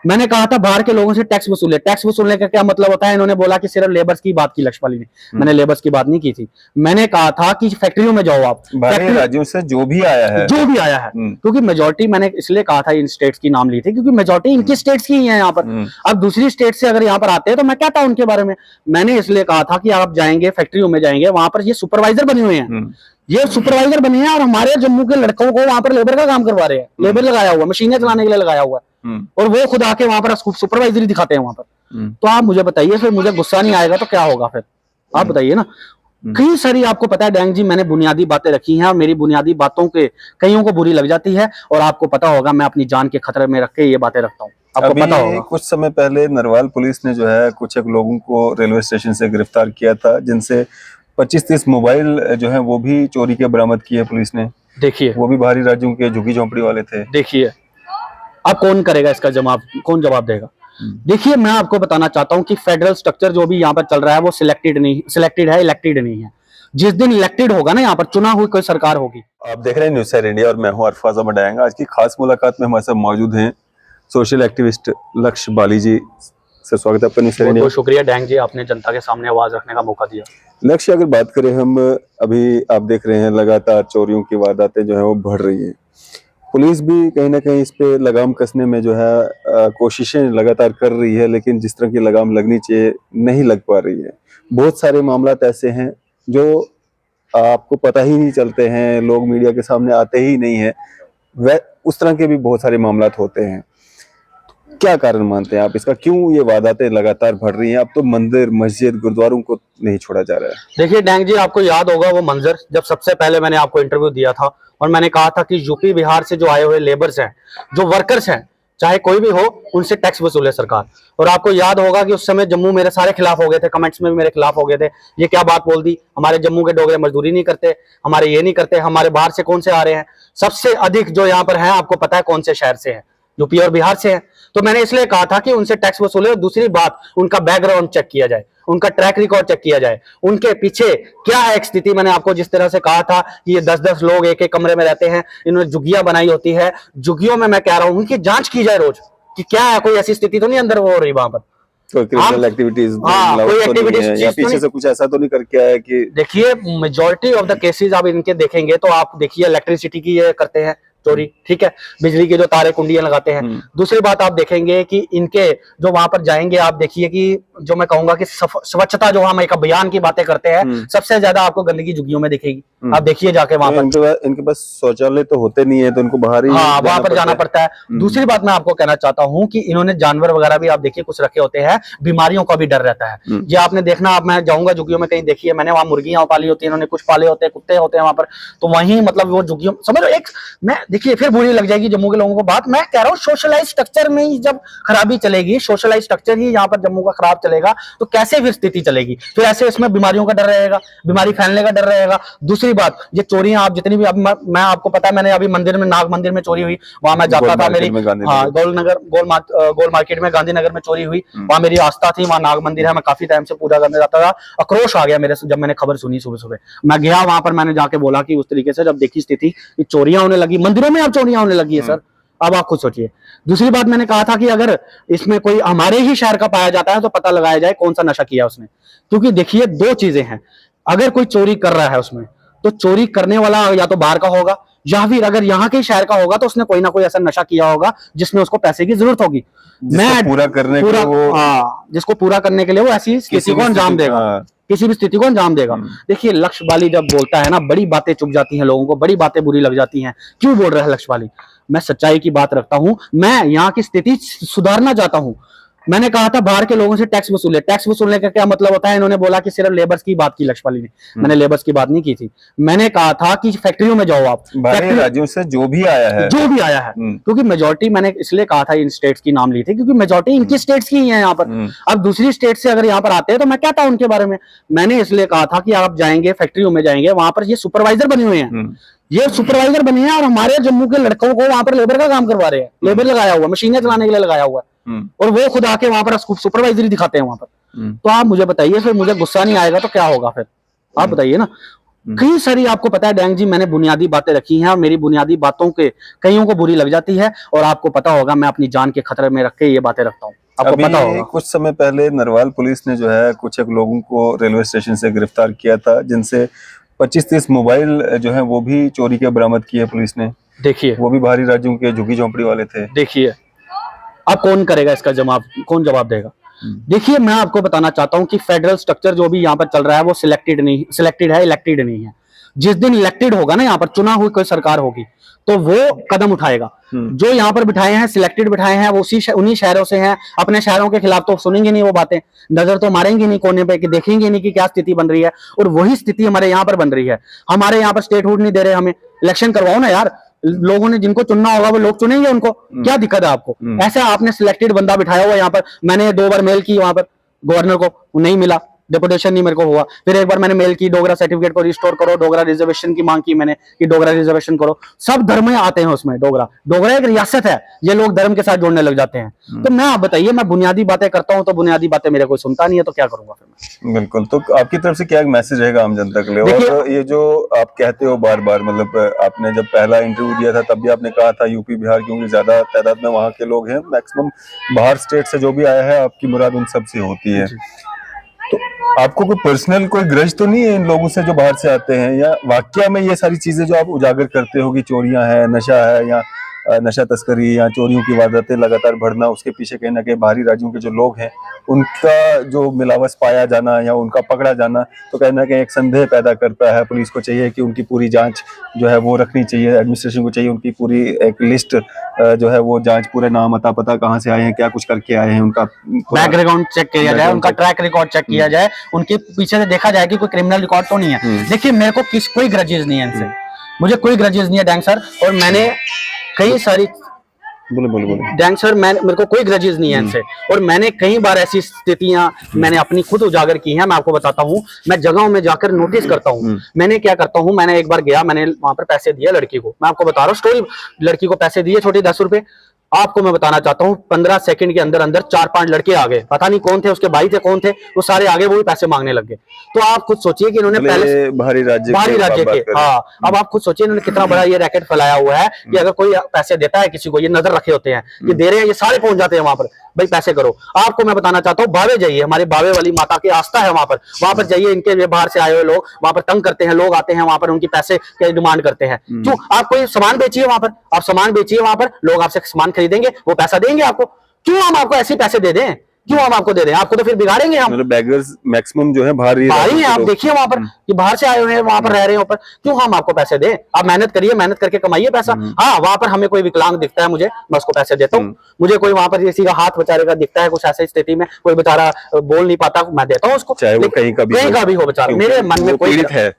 मैंने कहा था बाहर के लोगों से टैक्स वसूले। टैक्स वसूलने का क्या मतलब होता है? इन्होंने बोला कि सिर्फ लेबर्स की बात की लक्ष्यपाली ने। मैंने लेबर्स की बात नहीं की थी। मैंने कहा था कि फैक्ट्रियों में जाओ आप, बाहरी राज्यों से जो भी आया है, क्योंकि मेजोरिटी, मैंने इसलिए कहा था इन स्टेट्स की नाम ली थी क्योंकि मेजोरिटी इनकी स्टेट्स की ही है यहाँ पर। अब दूसरी स्टेट से अगर यहाँ पर आते हैं तो मैं कहता हूँ उनके बारे में। मैंने इसलिए कहा था कि आप जाएंगे फैक्ट्रियों में, जाएंगे वहां पर ये सुपरवाइजर बने हुए हैं, ये सुपरवाइजर बने हैं और हमारे जम्मू के लड़कों को वहां पर लेबर का काम करवा रहे हैं। लेबर लगाया हुआ, मशीनें चलाने के लिए लगाया हुआ है, और वो खुद आके वहां पर सुपरवाइजरी दिखाते हैं वहां पर। तो आप मुझे बताइए, फिर मुझे गुस्सा नहीं आएगा तो क्या होगा फिर? आप बताइए ना। कई सारी, आपको पता है डैंग जी, मैंने बुनियादी बातें रखी हैं और मेरी बुनियादी बातों के कईयों को बुरी लग जाती है, और आपको पता होगा मैं अपनी जान के खतरे में रख के ये बातें रखता हूँ, आपको अभी पता होगा। कुछ समय पहले नरवाल पुलिस ने जो है कुछ एक लोगों को रेलवे स्टेशन से गिरफ्तार किया था, जिनसे 25-30 मोबाइल जो है वो भी चोरी के बरामद किए पुलिस ने। देखिए, वो भी बाहरी राज्यों के झुग्गी झोंपड़ी वाले थे। देखिए अब कौन करेगा इसका जवाब, कौन जवाब देगा? देखिए, मैं आपको बताना चाहता हूं कि फेडरल स्ट्रक्चर जो भी यहाँ पर चल रहा है वो सिलेक्टेड नहीं, सिलेक्टेड है, इलेक्टेड नहीं है। जिस दिन इलेक्टेड होगा ना, यहाँ पर चुना हुई कोई सरकार होगी। आप देख रहे हैं न्यूज़ सैर इंडिया और मैं हूं अरफाज अहमद आयंगा। आज की खास मुलाकात में हमारे साथ मौजूद हैं सोशल एक्टिविस्ट लक्ष्य बाली जी। सर, स्वागत है आपका न्यूज़ सैर इंडिया। बहुत शुक्रिया डैंग जी, आपने जनता के सामने आवाज रखने का मौका दिया। लक्ष्य, अगर बात करें हम, अभी आप देख रहे हैं लगातार चोरियों की वारदातें जो है वो बढ़ रही हैं। पुलिस भी कहीं ना कहीं इस पे लगाम कसने में जो है कोशिशें लगातार कर रही है, लेकिन जिस तरह की लगाम लगनी चाहिए नहीं लग पा रही है। बहुत सारे मामलात ऐसे हैं जो आपको पता ही नहीं चलते हैं, लोग मीडिया के सामने आते ही नहीं है। वह उस तरह के भी बहुत सारे मामलात होते हैं। क्या कारण मानते हैं आप इसका, क्यों ये वारदातें लगातार बढ़ रही हैं? अब तो मंदिर, मस्जिद, गुरुद्वारों को नहीं छोड़ा जा रहा है। देखिए डैंग जी, आपको याद होगा वो मंजर, जब सबसे पहले मैंने आपको इंटरव्यू दिया था और मैंने कहा था कि यूपी बिहार से जो आए हुए लेबर्स हैं, जो वर्कर्स हैं, चाहे कोई भी हो, उनसे टैक्स वसूले सरकार। और आपको याद होगा कि उस समय जम्मू मेरे सारे खिलाफ हो गए थे, कमेंट्स में भी मेरे खिलाफ हो गए थे। ये क्या बात बोल दी, हमारे जम्मू के डोगरे मजदूरी नहीं करते, हमारे ये नहीं करते, हमारे बाहर से कौन से आ रहे हैं? सबसे अधिक जो यहाँ पर है, आपको पता है कौन से शहर से है? यूपी और बिहार से है। तो मैंने इसलिए कहा था कि उनसे टैक्स वसूले, और दूसरी बात, उनका बैकग्राउंड चेक किया जाए, उनका ट्रैक रिकॉर्ड चेक किया जाए, उनके पीछे क्या है एक स्थिति। मैंने आपको जिस तरह से कहा था कि ये 10-10 लोग एक एक कमरे में रहते हैं, इन्होंने झुग्गियां बनाई होती है, झुग्गियों में मैं कह रहा हूं कि जांच की जाए रोज कि क्या है, कोई ऐसी स्थिति तो नहीं अंदर हो रही वहां पर, कोई क्रिमिनल एक्टिविटीज, कोई एक्टिविटीज या पीछे से कुछ ऐसा तो नहीं करके आया कि? देखिए, मेजोरिटी ऑफ द केसेस आप इनके देखेंगे तो आप देखिए इलेक्ट्रिसिटी की ये करते हैं चोरी, ठीक है, बिजली के जो तारे कुंडियां लगाते हैं। दूसरी बात आप देखेंगे कि इनके जो वहां पर जाएंगे, आप देखिए कि जो मैं कहूंगा कि स्वच्छता, जो हम एक अभियान की बातें करते हैं, सबसे ज्यादा आपको गंदगी झुग्गियों में दिखेगी। आप देखिए जाके वहां पर इनके पास शौचालय तो होते नहीं है, तो इनको बाहर ही वहां पर जाना पड़ता है। दूसरी बात मैं आपको कहना चाहता हूं कि इन्होंने जानवर वगैरह भी आप देखिए कुछ रखे होते हैं, बीमारियों का भी डर रहता है। ये आपने देखना, आप मैं जाऊंगा झुग्गियों में कहीं, देखिए मैंने वहां मुर्गियां पाली होती है, इन्होंने कुछ पाले होते हैं, कुत्ते होते हैं वहां पर। तो वहीं मतलब वो झुग्गियों, समझ लो एक, मैं देखिए फिर बुरी लग जाएगी जम्मू के लोगों को बात, मैं कह रहा हूँ सोशलाइज स्ट्रक्चर में ही जब खराबी चलेगी, सोशलाइज स्ट्रक्चर ही यहाँ पर जम्मू का खराब चलेगा, तो कैसे फिर स्थिति चलेगी? फिर ऐसे इसमें बीमारियों का डर रहेगा, बीमारी फैलने का डर रहेगा। दूसरी बात, ये चोरियां आप जितनी भी, अब मैं आपको पता है, मैंने अभी मंदिर में, नाग मंदिर में चोरी हुई, वहां मैं जाता था, मेरी गोल मार्केट में गांधीनगर में चोरी हुई, वहां मेरी आस्था थी, वहां नाग मंदिर है, मैं काफी टाइम से पूजा करने जाता था। आक्रोश आ गया मेरे से जब मैंने खबर सुनी सुबह सुबह। मैं गया वहां पर, मैंने जाके बोला कि उस तरीके से जब देखी स्थिति, चोरियां होने लगी मंदिरों में, अब चोरियां होने लगी है सर। अब आप खुद सोचिए। दूसरी बात मैंने कहा था कि अगर इसमें कोई हमारे ही शहर का पाया जाता है तो पता लगाया जाए कौन सा नशा किया उसने, क्योंकि देखिए दो चीजें हैं, अगर कोई चोरी कर रहा है उसमें, तो चोरी करने वाला या तो बाहर का होगा, या फिर अगर यहाँ के शहर का होगा तो उसने कोई ना कोई ऐसा नशा किया होगा जिसमें उसको पैसे की जरूरत होगी, मैं पूरा करने के लिए वो, जिसको पूरा करने के लिए वो ऐसी स्थिति को अंजाम देगा, किसी भी स्थिति को अंजाम देगा। देखिए लक्ष्य बाली जब बोलता है ना, बड़ी बातें चुभ जाती हैं लोगों को, बड़ी बातें बुरी लग जाती हैं, क्यों बोल रहा है लक्ष्य बाली? मैं सच्चाई की बात रखता हूं, मैं यहाँ की स्थिति सुधारना चाहता हूं। मैंने कहा था बाहर के लोगों से टैक्स वसूले। टैक्स वसूलने का क्या मतलब होता है? इन्होंने बोला कि सिर्फ लेबर्स की बात की लक्ष्यपाली ने। मैंने लेबर्स की बात नहीं की थी। मैंने कहा था कि फैक्ट्रियों में जाओ आप, बाहरी राज्यों से जो भी आया है, क्योंकि मेजोरिटी, मैंने इसलिए कहा था इन स्टेट्स की नाम ली थी क्योंकि मेजोरिटी इनकी स्टेट्स की ही है यहाँ पर। अब दूसरी स्टेट से अगर यहाँ पर आते हैं तो मैं कहता हूं उनके बारे में। मैंने इसलिए कहा था कि आप जाएंगे फैक्ट्रियों में, जाएंगे वहां पर ये सुपरवाइजर बने हुए हैं, ये सुपरवाइजर बने हैं और हमारे जम्मू के लड़कों को वहां पर लेबर का काम करवा रहे हैं, लेबर लगाया हुआ, मशीनें चलाने के लिए लगाया हुआ है, और वो खुद आके वहां पर सुपरवाइजरी दिखाते हैं वहां पर। तो आप मुझे बताइए, फिर मुझे गुस्सा नहीं आएगा तो क्या होगा फिर? आप बताइए ना। कई सारी आपको पता है डैंग जी, मैंने बुनियादी बातें रखी हैं और मेरी बुनियादी बातों के कईयों को बुरी लग जाती है, और आपको पता होगा मैं अपनी जान के खतरे में रख के ये बातें रखता हूँ, आपको अभी पता होगा। कुछ समय पहले नरवाल पुलिस ने जो है कुछ एक लोगों को रेलवे स्टेशन से गिरफ्तार किया था, जिनसे 25-30 मोबाइल जो है वो भी चोरी के बरामद किए पुलिस ने। देखिए, वो भी बाहरी राज्यों के झुग्गी झोंपड़ी वाले थे। देखिए अब कौन करेगा इसका जवाब, कौन जवाब देगा? देखिए, मैं आपको बताना चाहता हूं कि फेडरल स्ट्रक्चर जो भी यहाँ पर चल रहा है वो सिलेक्टेड है, इलेक्टेड नहीं है। जिस दिन इलेक्टेड होगा ना, यहाँ पर चुना हुई कोई सरकार होगी, तो वो कदम उठाएगा। जो यहाँ पर बिठाए हैं, सिलेक्टेड बिठाए हैं, वो उन्हीं शहरों से हैं। अपने शहरों के खिलाफ तो सुनेंगे नहीं वो बातें, नजर तो मारेंगे नहीं कोने पे कि देखेंगे नहीं कि क्या स्थिति बन रही है, और वही स्थिति हमारे यहाँ पर बन रही है। हमारे यहाँ पर स्टेटहुड नहीं दे रहे हमें, इलेक्शन करवाओ ना यार, लोगों ने जिनको चुनना होगा वो लोग चुनेंगे उनको, क्या दिक्कत है आपको? ऐसा आपने सिलेक्टेड बंदा बिठाया हुआ यहाँ पर। मैंने 2 बार मेल की वहां पर गवर्नर को, नहीं मिला, डेपुटेशन नहीं मेरे को हुआ। फिर एक बार मैंने मेल की, डोगरा सर्टिफिकेट को रिस्टोर करो, डोगरा रिजर्वेशन की मांग की मैंने कि डोगरा रिजर्वेशन करो। सब धर्म आते हैं उसमें, डोगरा एक रियासत है, ये लोग धर्म के साथ जोड़ने लग जाते हैं। तो मैं, आप बताइए, मैं बुनियादी बातें करता हूं तो बुनियादी बातें मेरे कोई सुनता नहीं है, तो क्या करूंगा फिर मैं? बिल्कुल, तो आपकी तरफ से क्या एक मैसेज रहेगा आम जनता के लिए? और ये जो आप कहते हो बार बार, मतलब आपने जब पहला इंटरव्यू दिया था तब भी आपने कहा था यूपी बिहार, क्योंकि ज्यादा तादाद में वहाँ के लोग हैं, मैक्सिमम बाहर स्टेट से जो भी आया है आपकी मुराद उन सब से होती है। तो आपको कोई पर्सनल कोई ग्रज तो नहीं है इन लोगों से जो बाहर से आते हैं, या वाकया में ये सारी चीजें जो आप उजागर करते हो कि चोरियां हैं, नशा है, या नशा तस्करी या चोरियों की वारदातें लगातार बढ़ना, उसके पीछे कहीं ना कहीं बाहरी राज्यों के जो लोग हैं उनका जो मिलावस पाया जाना या उनका पकड़ा जाना, तो कहीं ना कहीं एक संदेह पैदा करता है। पुलिस को चाहिए कि उनकी पूरी जांच जो है वो रखनी चाहिए, एडमिनिस्ट्रेशन को चाहिए उनकी पूरी एक लिस्ट जो है वो जांच, पूरे नाम, अता पता, कहाँ से आए हैं, क्या कुछ करके आए हैं, उनका बैकग्राउंड चेक किया जाए, उनका ट्रैक रिकॉर्ड चेक किया जाए, उनके पीछे से देखा जाए कि कोई क्रिमिनल रिकॉर्ड तो नहीं है। देखिए, मेरे को कोई ग्रजेस नहीं है इनसे, मुझे कोई ग्रजेस नहीं है डैंग सर, और मैंने कई सारी बोले डैंग सर, मेरे को कोई ग्रजेस नहीं है इनसे, और मैंने कई बार ऐसी स्थितियां मैंने अपनी खुद उजागर की हैं। मैं आपको बताता हूँ, मैं जगहों में जाकर नोटिस करता हूँ। मैंने क्या करता हूँ, मैंने एक बार गया, मैंने वहां पर पैसे दिए लड़की को, मैं आपको बता रहा हूँ स्टोरी। लड़की को पैसे दिए, छोटी 10 रुपए। आपको मैं बताना चाहता हूँ, 15 सेकंड के अंदर अंदर 4-5 लड़के आ गए, पता नहीं कौन थे, उसके भाई थे कौन थे, वो सारे आगे, वो भी पैसे मांगने लग गए। तो आप खुद सोचिए कि इन्होंने पहले बाहरी राज्य के, हाँ, अब आप खुद सोचिए इन्होंने कितना बड़ा ये रैकेट फैलाया हुआ है कि अगर कोई पैसे देता है किसी को, ये नजर रखे होते हैं कि दे रहे हैं, ये सारे पहुंच जाते हैं वहां पर, भाई पैसे करो। आपको मैं बताना चाहता हूँ, बावे जाइए, हमारे बावे वाली माता की आस्था है वहां पर जाइए, इनके बाहर से आए हुए लोग वहां पर तंग करते हैं, लोग आते हैं वहां पर, उनकी पैसे के डिमांड करते हैं। क्यों? आप कोई सामान बेचिए वहां पर, आप सामान बेचिए वहां पर, लोग आपसे सामान खरीदेंगे, वो पैसा देंगे आपको। क्यों हम आपको ऐसे पैसे दे दें? क्यों हम आपको दे दें? आपको तो फिर बिगाड़ेंगे हम। मतलब बैगर्स मैक्सिमम जो है बाहर ही हैं, आप देखिए वहां पर कि बाहर से आए हुए हैं, वहां पर रह रहे हैं ऊपर। क्यों हम आपको पैसे दें? आप मेहनत करिए, मेहनत करके कमाइए पैसा। हाँ, वहां पर हमें कोई विकलांग दिखता है, मुझे, मैं उसको पैसे देता हूँ। मुझे कोई वहां पर किसी का हाथ बेचारे का दिखता है, कुछ ऐसी स्थिति में कोई बेचारा बोल नहीं पाता, मैं देता हूँ उसको, चाहे वो कहीं का भी हो बेचारा। मेरे मन में कोई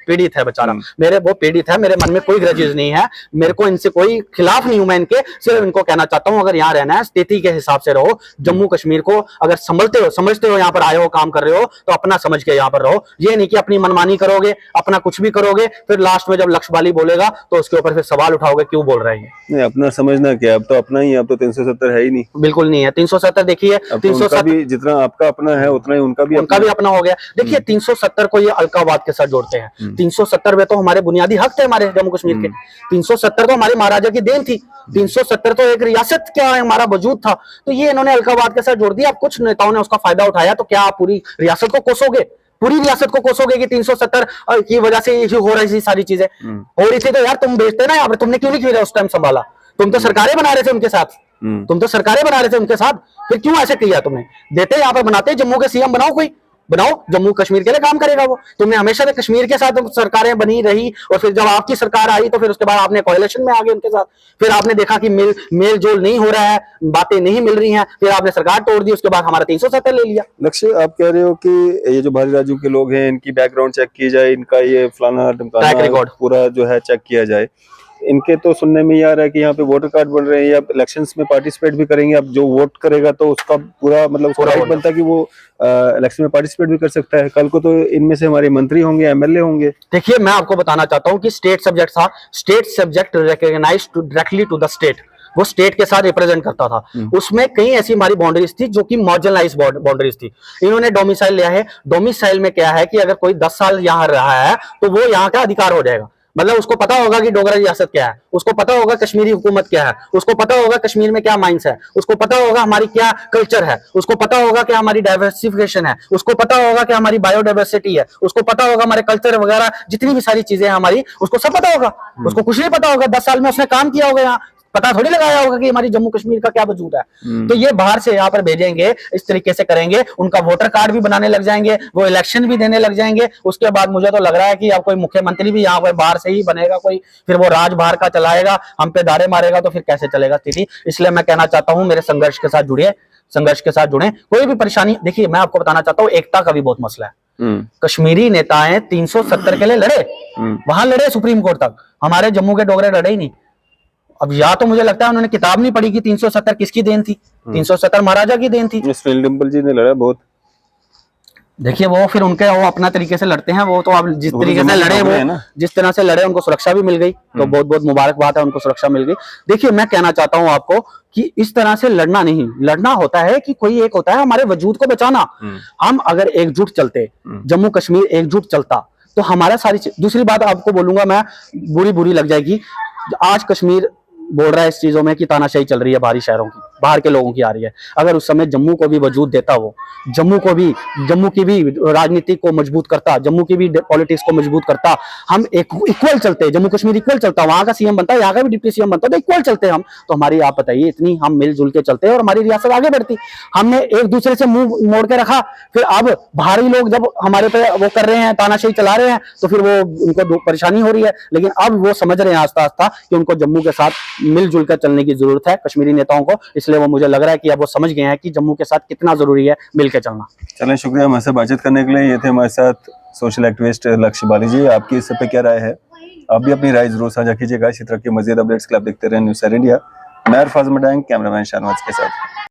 पीड़ित है बेचारा, वो पीड़ित है, मेरे मन में कोई ग्रजेस नहीं है, मेरे को इनसे कोई खिलाफ नहीं हूं मैं इनके। सिर्फ इनको कहना चाहता हूँ, अगर यहाँ रहना है स्थिति के हिसाब से रहो। जम्मू कश्मीर को अगर समझते हो, यहाँ पर आए हो, काम कर रहे हो, तो अपना समझ के यहाँ पर रहो। ये नहीं कि अपनी मनमानी करोगे, अपना कुछ भी करोगे, फिर लास्ट में जब लक्ष्यबाली बोलेगा तो उसके ऊपर फिर सवाल उठाओगे, क्यों बोल रहे हैं? नहीं, अपना समझना क्या, अब तो अपना ही, अब तो 370 है ही नहीं, बिल्कुल नहीं है। 370 देखिए, 370 जितना आपका अपना है उतना ही उनका भी अपना हो गया। देखिए, 370 को ये अलकावाद के साथ जोड़ते हैं। 370 में तो हमारे बुनियादी हक थे हमारे जम्मू कश्मीर के। 370 तो हमारे महाराजा की देन थी। 370 तो एक रियासत क्या हमारा वजूद था, तो ये इन्होंने अलकावाद के साथ जोड़ दिया। अब कुछ नेताओं ने उसका फायदा उठाया, तो क्या आप पूरी रियासत को कोसोगे? पूरी रियासत को कोसोगे कि 370 की वजह से हो रही थी सारी चीजें? हो रही थी तो यार तुम बेचते ना यहाँ पर, तुमने क्यों नहीं उस टाइम संभाला? तुम तो सरकारें बना रहे थे उनके साथ, फिर क्यों ऐसे किया? तुमने देते यहाँ पर, बनाते जम्मू के सीएम बनाओ, जम्मू कश्मीर के लिए काम करेगा वो। तुमने हमेशा से कश्मीर के साथ सरकारें बनी रही, और फिर जब आपकी सरकार आई तो फिर उसके बाद आपने कोएलिशन में आ गए उनके साथ। फिर आपने देखा कि मेल जोल नहीं हो रहा है, बातें नहीं मिल रही हैं, फिर आपने सरकार तोड़ दी, उसके बाद हमारा 370 ले लिया। लक्ष्य, आप कह रहे हो कि ये जो बाहरी राज्यों के लोग हैं, इनकी बैकग्राउंड चेक की जाए, इनका ये फलाना ट्रैक रिकॉर्ड पूरा जो है चेक किया जाए। इनके तो सुनने में ये आ रहा है कि यहाँ पे वोटर कार्ड बन रहे हैं, या इलेक्शंस में पार्टिसिपेट भी करेंगे। अब जो वोट करेगा तो उसका पूरा, मतलब उसका राइट बनता है कि वो इलेक्शन में पार्टिसिपेट भी कर सकता है। कल को तो इनमें से हमारे मंत्री होंगे, एमएलए होंगे। देखिए, मैं आपको बताना चाहता हूँ कि state subject recognized directly to the state. वो स्टेट के साथ रिप्रेजेंट करता था। उसमें कई ऐसी हमारी बाउंड्रीज थी जो कि मार्जिनलाइज बाउंड्रीज थी। इन्होंने डोमिसाइल लिया है। डोमिसाइल में क्या है कि अगर कोई 10 साल यहाँ रहा है तो वो यहाँ का अधिकार हो जाएगा। मतलब उसको पता होगा कि डोगरा रियासत क्या है, उसको पता होगा कश्मीरी हुकूमत क्या है, उसको पता होगा कश्मीर में क्या माइंस है, उसको पता होगा हमारी क्या कल्चर है, उसको पता होगा कि हमारी डाइवर्सिफिकेशन है, उसको पता होगा कि हमारी बायोडाइवर्सिटी है, उसको पता होगा हमारे कल्चर वगैरह जितनी भी सारी चीजें हैं हमारी, उसको सब पता होगा। उसको कुछ नहीं पता होगा, 10 साल में उसने काम किया होगा यहाँ, पता थोड़ी लगाया होगा कि हमारी जम्मू कश्मीर का क्या वजूद है। तो ये बाहर से यहाँ पर भेजेंगे, इस तरीके से करेंगे, उनका वोटर कार्ड भी बनाने लग जाएंगे, वो इलेक्शन भी देने लग जाएंगे। उसके बाद मुझे तो लग रहा है कि अब कोई मुख्यमंत्री भी यहाँ पर बाहर से ही बनेगा कोई, फिर वो राज बाहर का चलाएगा, हम पे दारे मारेगा, तो फिर कैसे चलेगा स्थिति। इसलिए मैं कहना चाहता हूँ मेरे संघर्ष के साथ जुड़िए, संघर्ष के साथ जुड़े। कोई भी परेशानी, देखिए मैं आपको बताना चाहता हूँ, एकता का भी बहुत मसला है। कश्मीरी नेताएं 370 के लिए लड़े, वहां लड़े सुप्रीम कोर्ट तक, हमारे जम्मू के डोगरे लड़े ही नहीं। अब या तो मुझे लगता है उन्होंने किताब नहीं पढ़ी कि 370 किसकी देन थी, 370 महाराजा की देन थी। सुनील डिम्पल जी ने लड़ा बहुत। देखिए वो फिर उनके वो अपना तरीके से लड़ते हैं, वो तो अब जिस तरीके से लड़े, वो जिस तरह से लड़े उनको सुरक्षा भी मिल गई, तो बहुत बहुत मुबारकबाद है, उनको सुरक्षा मिल गई। देखिए मैं कहना चाहता हूं आपको कि इस तरह से लड़ना नहीं, लड़ना होता है कि कोई एक होता है हमारे वजूद को बचाना। हम अगर एकजुट चलते, जम्मू कश्मीर एकजुट चलता, तो हमारा सारी दूसरी बात आपको बोलूंगा मैं, बुरी लग जाएगी। आज कश्मीर बोल रहा है इस चीजों में कि तानाशाही चल रही है बाहरी शहरों की, बाहर के लोगों की आ रही है। अगर उस समय जम्मू को भी वजूद देता, वो जम्मू की भी राजनीति को मजबूत करता, जम्मू की भी पॉलिटिक्स को मजबूत करता, हम एक इक्वल चलते, जम्मू कश्मीर इक्वल चलता, वहां का सीएम बनता, यहाँ का भी डिप्टी सीएम बनता, तो इक्वल चलते हम, तो हमारी आप बताइए इतनी हम मिलजुल के चलते और हमारी रियासत आगे बढ़ती। हमने एक दूसरे से मुंह मोड़ के रखा, फिर अब बाहरी लोग जब हमारे पे वो कर रहे हैं, तानाशाही चला रहे हैं, तो फिर वो उनको परेशानी हो रही है। लेकिन अब वो समझ रहे हैं आस्ता आस्ता कि उनको जम्मू के साथ मिलजुल कर चलने की जरूरत है, कश्मीरी नेताओं को। इसलिए वो मुझे लग रहा है कि अब वो समझ गए हैं कि जम्मू के साथ कितना जरूरी है मिलकर चलना। चलें, शुक्रिया हमारे साथ बातचीत करने के लिए। ये थे हमारे साथ सोशल एक्टिविस्ट लक्ष्य बाली जी। आपकी इस पे क्या राय है? आप भी अपनी राय जरूर साझा कीजिएगा। इसी तरह की मजीद अपडेट्स के लिए आप देखते रहे न्यूज़ इंडिया। मैं अरफाज मडांग, कैमरामैन शाहनवाज के साथ।